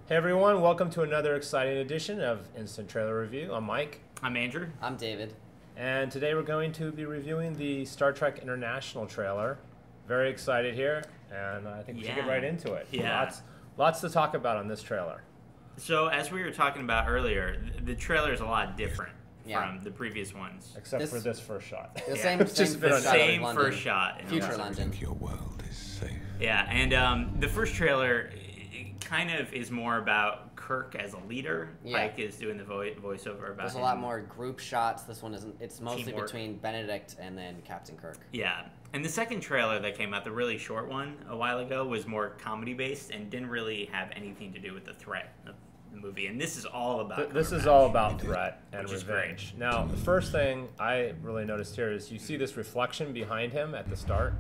Hey everyone, welcome to another exciting edition of Instant Trailer Review. I'm Mike. I'm Andrew. I'm David. And today we're going to be reviewing the Star Trek International trailer. Very excited here, and I think we should get right into it. Yeah. Lots to talk about on this trailer. So as we were talking about earlier, the trailer is a lot different from the previous ones. Except for this first shot. The same first shot. Future London. Your world is safe. Yeah, and the first trailer kind of is more about Kirk as a leader. Pike is doing the voiceover about There's a lot more group shots. This one isn't. It's mostly Teamwork. between Benedict and then Captain Kirk. Yeah. And the second trailer that came out, the really short one a while ago, was more comedy-based and didn't really have anything to do with the threat of the movie. And this is all about This is all about threat and which is revenge. great. Now, the first thing I really noticed here is you see this reflection behind him at the start.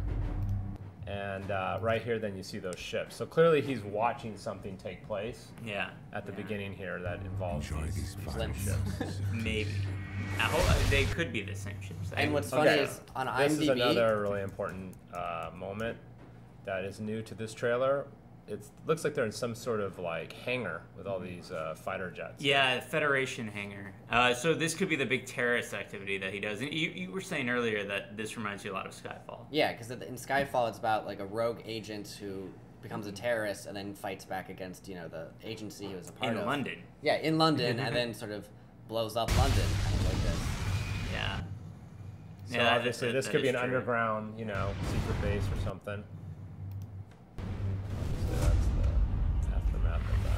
And right here, then you see those ships. So clearly he's watching something take place at the beginning here that involves these ships. Maybe. They could be the same ships. And what's funny is on IMDb... This is another really important moment that is new to this trailer. It looks like they're in some sort of like hangar with all these fighter jets. Yeah, Federation hangar. So this could be the big terrorist activity that he does. And you were saying earlier that this reminds you a lot of Skyfall. Yeah, because in Skyfall it's about like a rogue agent who becomes a terrorist and then fights back against, you know, the agency he was a part of. In London. Yeah, in London, and then sort of blows up London, kind of like this. Yeah. So obviously this could be an underground, you know, secret base or something.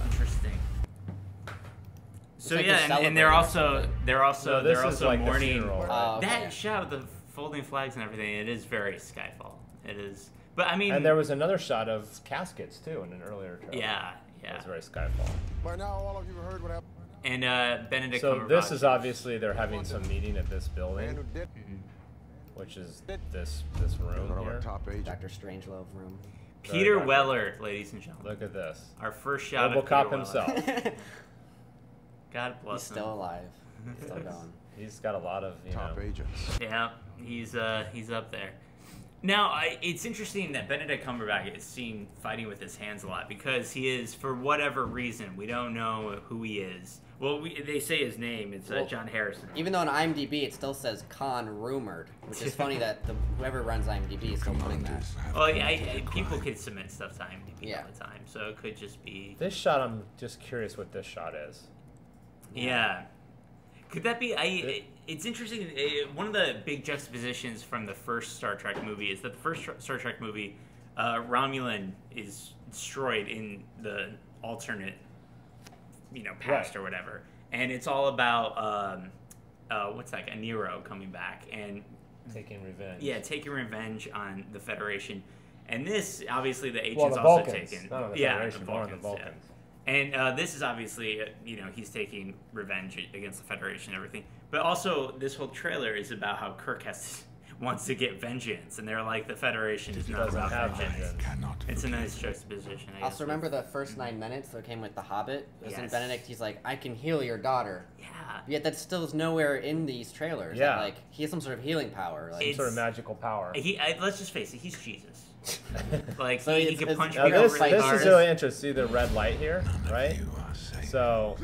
Interesting. So like and they're also like mourning okay. that shot of the folding flags and everything. It is very Skyfall. It is, but I mean, and there was another shot of caskets too in an earlier trailer. Yeah. It was very Skyfall. By now, all of you have heard what happened. And Benedict. So this is obviously they're having some meeting at this building, which is this room here. Dr. Strangelove room. Peter Weller, ladies and gentlemen. Look at this. Our first shot of RoboCop Peter himself. God bless He's him. still alive. He's still going. He's got a lot of Top agents. Yeah, he's up there. Now, it's interesting that Benedict Cumberbatch is seen fighting with his hands a lot because he is, for whatever reason, we don't know who he is. Well, they say his name. It's John Harrison. Even though on IMDb it still says Khan rumored, which is funny that whoever runs IMDb is still putting that. Well, people could submit stuff to IMDb all the time, so it could just be... This shot, I'm just curious what this shot is. Yeah. Could that be... It's interesting. One of the big juxtapositions from the first Star Trek movie is that the first Star Trek movie, Romulan is destroyed in the alternate, past or whatever, and it's all about what's that guy, Nero coming back and taking revenge. Yeah, taking revenge on the Federation, and this obviously the agents the also Vulcans. taken. Not on the yeah, Federation, the Vulcans. more on the Vulcans. Yeah. And this is obviously, he's taking revenge against the Federation and everything. But also, this whole trailer is about how Kirk wants to get vengeance, and they're like, the Federation is not about vengeance. It's a nice juxtaposition. I Also, remember the first 9 minutes that came with The Hobbit? It was in Benedict, he's like, I can heal your daughter. Yeah. Yet that still is nowhere in these trailers. Yeah. Like, he has some sort of healing power. Like, some sort of magical power. Let's just face it, he's Jesus. Like, so he can punch now people this really hard. is really interesting. See the red light here, right? So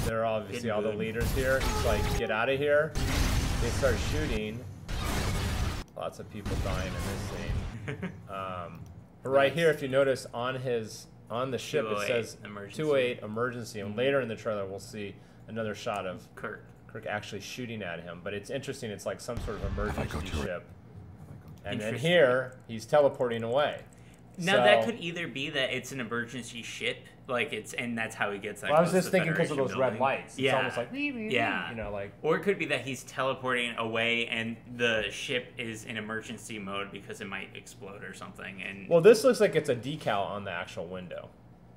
they're obviously all the leaders here. He's like, get out of here. They start shooting. Lots of people dying in this scene. But right here, if you notice on the ship, it says 208 emergency. And later in the trailer, we'll see another shot of Kirk actually shooting at him. But it's interesting. It's like some sort of emergency ship. And then here, he's teleporting away. Now, that could either be that it's an emergency ship, and that's how he gets that. Well, I was just thinking because of those red lights. It's almost like, Or it could be that he's teleporting away and the ship is in emergency mode because it might explode or something. And well, this looks like it's a decal on the actual window.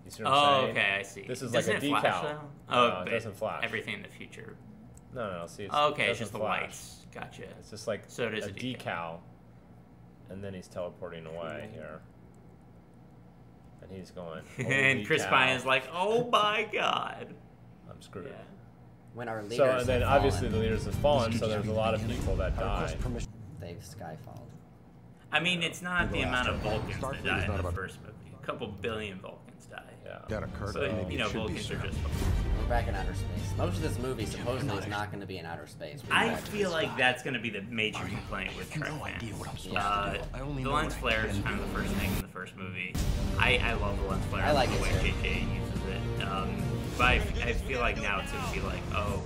You see what I'm saying? Okay, I see. This is doesn't like a it decal. Flash, though? No, it doesn't flash. Everything in the future. No, see, it's, it's just the lights. Gotcha. It's just like so it is a decal. And then he's teleporting away here. And he's going, and Chris Pine is like, oh my god. I'm screwed. Yeah. When our leaders so, and then have obviously fallen, the leaders have fallen, so there's a lot of people that die. they've skyfalled. I mean, it's not the amount of Vulcans that died in the first movie. A couple billion Vulcans. Vulcans die. Yeah. Got a Kirk. But, Maybe you know, it should be Vulcans are soon. just... We're back in outer space. Most of this movie supposedly is not going to be in outer space. We're I back to feel the like sky. that's going to be the major complaint with Trek fans. Yeah. The lens flare is kind of the first thing in the first movie. I love the lens flare. I like the it way too. JJ uses it. But I feel like now it's going to be like, oh,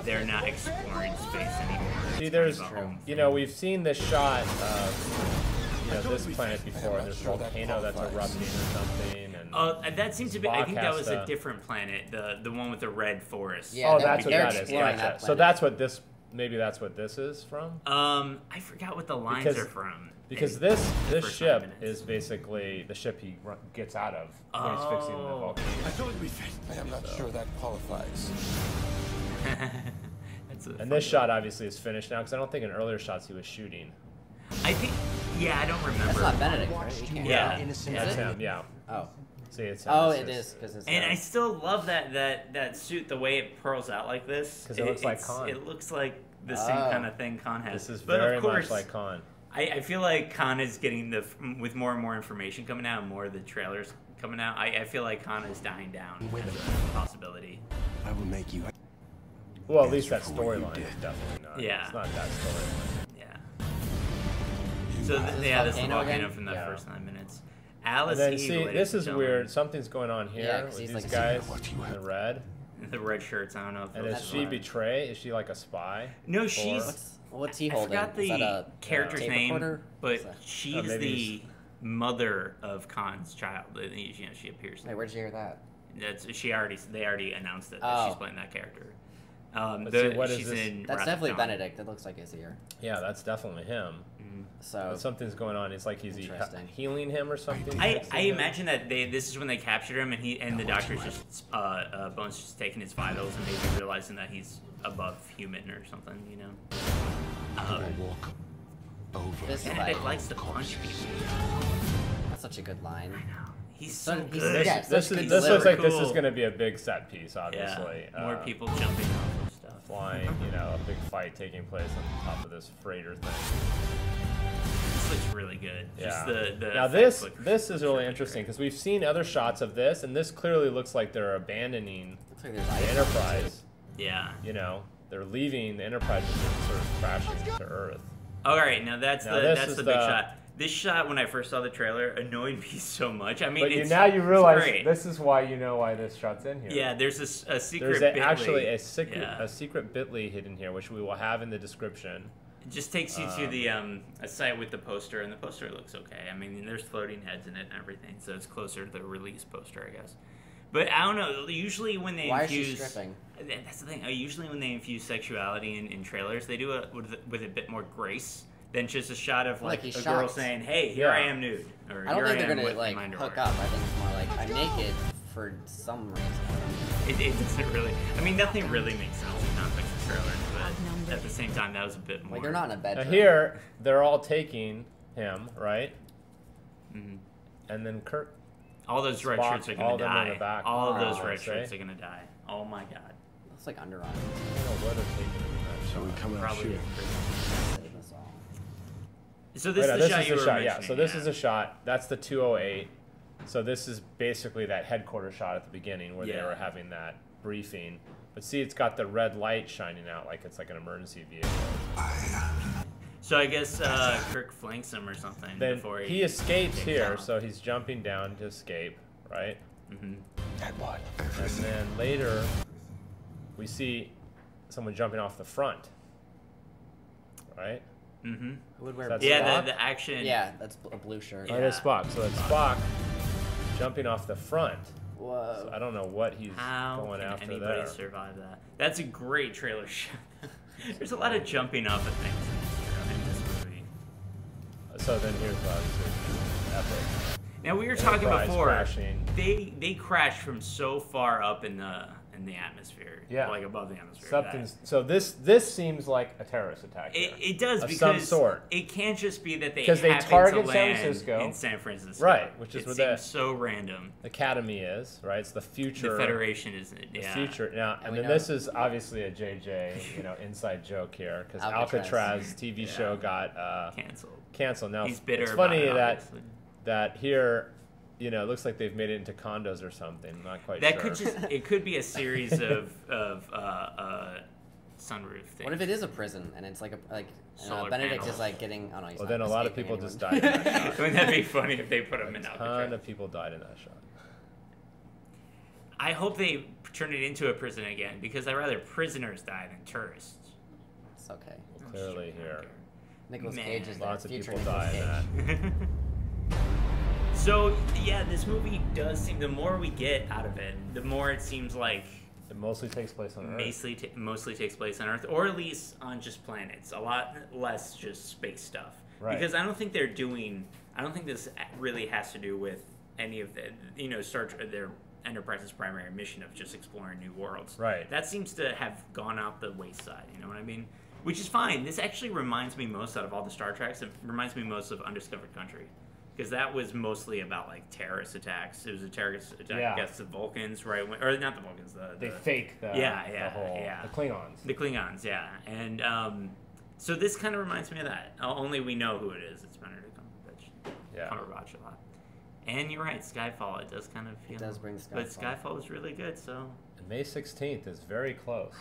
they're not exploring space anymore. See, It's there's, kind of a home you know, we've seen this shot of, you know, this planet before. There's a volcano that's erupting or something, and that seems to be. I think that was a Spock has to- different planet, the one with the red forest. Yeah, oh, they're- that's what they're that is. exploring Gotcha. that So planet. that's what this. Maybe that's what this is from. I forgot what the lines Because- are from. Because in this the first 9 ship minutes. is basically the ship he gets out of when he's fixing the Oh. volcano. I thought we'd be fit. I am not sure that qualifies. That's a And funny this shot obviously is finished now because I don't think in earlier shots he was shooting. I think. Yeah, I don't remember. That's not Benedict, right? He can't- Yeah. Is That's it? him, yeah. Oh. See, it's him. Oh, It's it his- is because it's. And I still love that suit, the way it pearls out like this. 'Cause it looks like it's- Khan. It looks like the same Oh. kind of thing Khan has. This is but very of course, much like Khan. I feel like Khan is getting with more and more information coming out, and more of the trailers coming out. I feel like Khan is dying down as a possibility. I will make you. Well, at least that Answer for what you storyline is did. definitely not. Yeah. It's not that storyline. Yeah. So this yeah, this is the volcano volcano again? from the Yeah. first 9 minutes. And Alice then Eve, see, ladies this and is gentlemen. weird. Something's going on Yeah, here 'cause with he's these like- guys What you in the red. The red shirts. I don't know if And those is are she mine. betray? Is she like a spy? No, Or- she's. What's he I holding? forgot Is that the a character's tape name, recorder? but Is that- she's maybe the mother of Khan's child. You know, she appears. Wait, where'd you hear that? They already announced it that Oh. she's playing that character. see, what is she's this? in That's Wrath of definitely Khan. Benedict. That looks like his ear. Yeah, that's definitely him. So But something's going on. It's like he's Interesting. healing him or something. I fixing him. imagine that this is when they captured him, and the doctor's just Bones just taking his vitals and maybe realizing that he's above human or something, you know. I will walk over. This is Benedict like, likes to punch people. that's such a good line. He's So- so he's- good. yeah, This such good looks like this is cool. going to be a big set piece, Yeah, obviously. more people jumping off of stuff. Flying, you know, a big fight taking place on top of this freighter thing. This looks really good. Just Yeah. the Now effects this look is really interesting because we've seen other shots of this, and this clearly looks like they're abandoning Looks like there's the ice. Enterprise. Yeah. You know, they're leaving the Enterprise is sort of crashing to Earth. All right, now that's Now this that's is the big the- shot. This shot, when I first saw the trailer, annoyed me so much. I mean, But now you realize great. this is why you know why this shot's in here. Yeah, there's a secret. There's Bitly. actually a secret Yeah. a secret Bitly hidden here, which we will have in the description. It just takes you to the a site with the poster, and the poster looks okay. I mean, there's floating heads in it and everything, so it's closer to the release poster, I guess. But I don't know. Usually when they Why is she infuse, stripping? that's the thing. Usually when they infuse sexuality in trailers, they do it with a bit more grace than just a shot of like he's a girl shocked. saying, "Hey, here I Yeah. am nude," or I don't "Here think I they're am gonna with like my underwear." hook up. I think it's more like I'm naked for some reason. It doesn't really. I mean, nothing really makes sense in context of trailers, but at the same time, that was a bit more. Like they're not in a Now bedroom. here, they're all taking him, right? Mhm. And then Kirk. All those red Spock, shirts are all gonna them in die. the back. All of those Oh, red see? shirts are gonna die. Oh my god. Looks like Underarm. I don't know where they're taking him in that So we shot. come out Probably. shooting. Save us all. So this Wait, is no, the shot you were shot. Yeah, mentioning, so this is a shot. That's the 208. So this is basically that headquarters shot at the beginning where they Yeah. were having that briefing. But see, it's got the red light shining out like it's like an emergency vehicle. So I guess Kirk flanks him or something Then before he escapes takes here, off. so he's jumping down to escape, right? Mhm. At what? And then later, we see someone jumping off the front, right? Mhm. Who would wear? That's blue? Yeah, Spock? the action. Yeah, that's a blue shirt. Oh, it is Yeah. Spock. So it's Spock jumping off the front. Whoa. So I don't know what he's How going can after anybody there. survive that? That's a great trailer shot. There's a lot of jumping off of things in this movie. So then here's obviously epic. Now we were talking Enterprise before. crashing. They crashed from so far up in the atmosphere. Yeah. Like above the atmosphere. Something's so this seems like a terrorist attack. Here. It does Of because some sort. it can't just be that they Because they happen target to San land Francisco. in San Francisco, Right, which is it where seems the- so random. Academy is right. It's the future. The Federation is The yeah. future now, and we then know- this is obviously a JJ, inside joke here because Alcatraz. Alcatraz TV show Yeah. got Canceled. canceled. Now He's bitter it's about funny it, that obviously. that here you know, it looks like they've made it into condos or something. I'm not quite That sure. could just it could be a series of sunroof things. What if it is a prison and it's like Solar Benedict panels. is like getting? Oh no, he's Well, not then a lot of escaping people just anyone. died in that shot. Wouldn't that be funny if they put him in A ton Alcatraz? of people died in that shot. I hope they turn it into a prison again because I'd rather prisoners die than tourists. It's okay. Clearly here. Nicholas Man. Cage is there. Lots of Future people Nicolas die in Cage. that. So yeah, this movie does seem. The more we get out of it, the more it seems like It mostly takes place on Earth. mostly takes place on Earth, or at least on just planets. A lot less just space stuff. Right. Because I don't think they're doing. I don't think this really has to do with any of the their Enterprise's primary mission of just exploring new worlds. Right. That seems to have gone out the wayside. You know what I mean? Which is fine. This actually reminds me most out of all the Star Treks. It reminds me most of Undiscovered Country. Because that was mostly about like terrorist attacks. It was a terrorist attack against the Vulcans, right? Or not the Vulcans. They fake the the Klingons. The Klingons, yeah. And so this kind of reminds me of that. Only we know who it is. It's Benedict Cumberbatch a lot. And you're right, Skyfall. It does kind of. It does bring Skyfall. But Skyfall was really good, so. And May 16th is very close.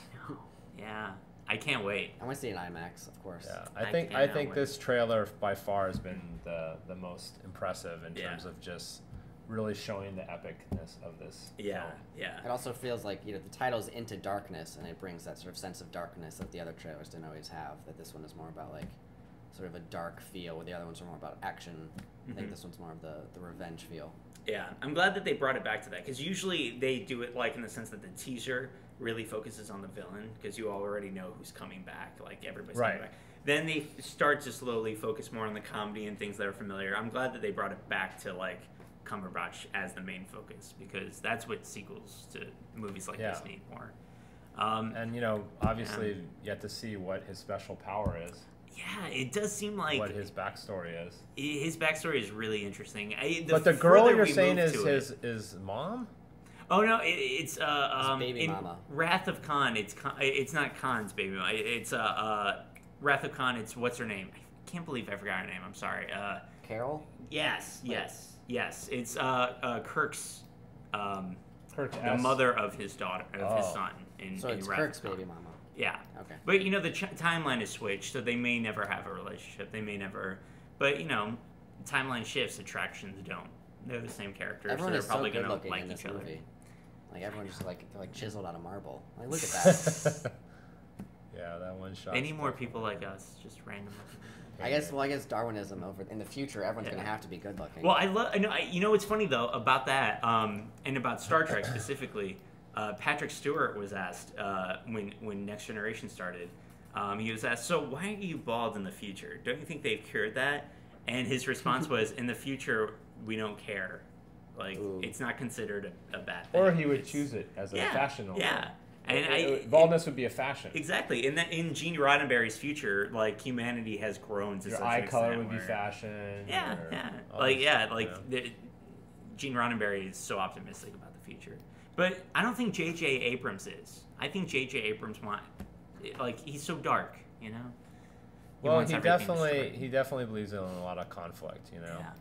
Yeah, I can't wait. I want to see it in IMAX, of course. Yeah, I I think cannot this trailer by far has been the most impressive in terms of just really showing the epicness of this. Yeah, film. yeah. It also feels like, you know, the title's Into Darkness, and it brings that sort of sense of darkness that the other trailers didn't always have. That this one is more about like sort of a dark feel, where the other ones are more about action. I think this one's more of the revenge feel. Yeah, I'm glad that they brought it back to that, because usually they do it like in the sense that the teaser really focuses on the villain, because you already know who's coming back, like everybody's coming back. Then they start to slowly focus more on the comedy and things that are familiar. I'm glad that they brought it back to like Cumberbatch as the main focus, because that's what sequels to movies like this need more. And you know, obviously, you have to see what his special power is. Yeah, it does seem like what his backstory is. His backstory is really interesting. But the girl you're saying is his mom? Oh no, it's baby mama. Wrath of Khan. It's not Khan's baby mama. It's Wrath of Khan. It's what's her name? I can't believe I forgot her name. I'm sorry. Carol? Yes. It's Kirk's. Kirk the mother of his daughter, of his son. So it's Wrath Kirk's of Khan. baby mama. Yeah. Okay. But you know the timeline is switched, so they may never have a relationship. They may never. But you know, timeline shifts, attractions don't. They're the same characters, Everyone so they're is probably so good gonna looking like in this each other. movie. Like everyone just like they're like chiseled out of marble. Like look at that. Yeah, that one shot. They need more people like us, just random. I guess Darwinism over in the future, everyone's gonna have to be good looking. Well, I love. You know what's funny though about that, and about Star Trek specifically. Patrick Stewart was asked when Next Generation started. He was asked, "So why are you bald in the future? Don't you think they've cured that?" And his response was, "In the future, we don't care. Like it's not considered a bad thing." Or he would choose it as a fashion. Yeah. And baldness would be a fashion. Exactly. In Gene Roddenberry's future, like humanity has grown to your such eye an color extent would be where- fashion. Gene Roddenberry is so optimistic about the future. But I don't think J.J. Abrams is. I think J.J. Abrams he's so dark, you know. Well, he definitely believes in a lot of conflict, you know. Yeah.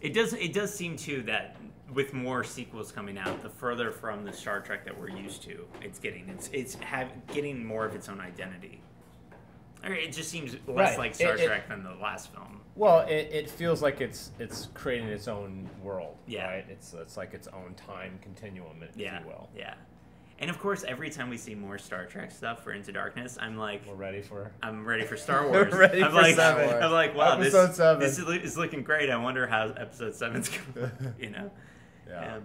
It does seem too that with more sequels coming out, the further from the Star Trek that we're used to, it's getting more of its own identity. Or it just seems less like Star Trek than the last film. Well, it feels like it's creating its own world, right? It's like its own time continuum, if you will. Yeah. And of course, every time we see more Star Trek stuff for Into Darkness, I'm like, I'm ready for Star Wars. I'm like, wow, Episode 7. This is looking great. I wonder how Episode 7's going. You know. Yeah.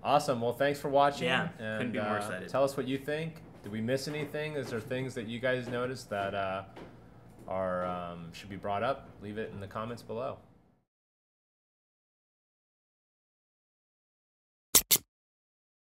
Awesome. Well, thanks for watching. Yeah. And, couldn't be more excited. Tell us what you think. Did we miss anything? Is there things that you guys noticed that should be brought up? Leave it in the comments below.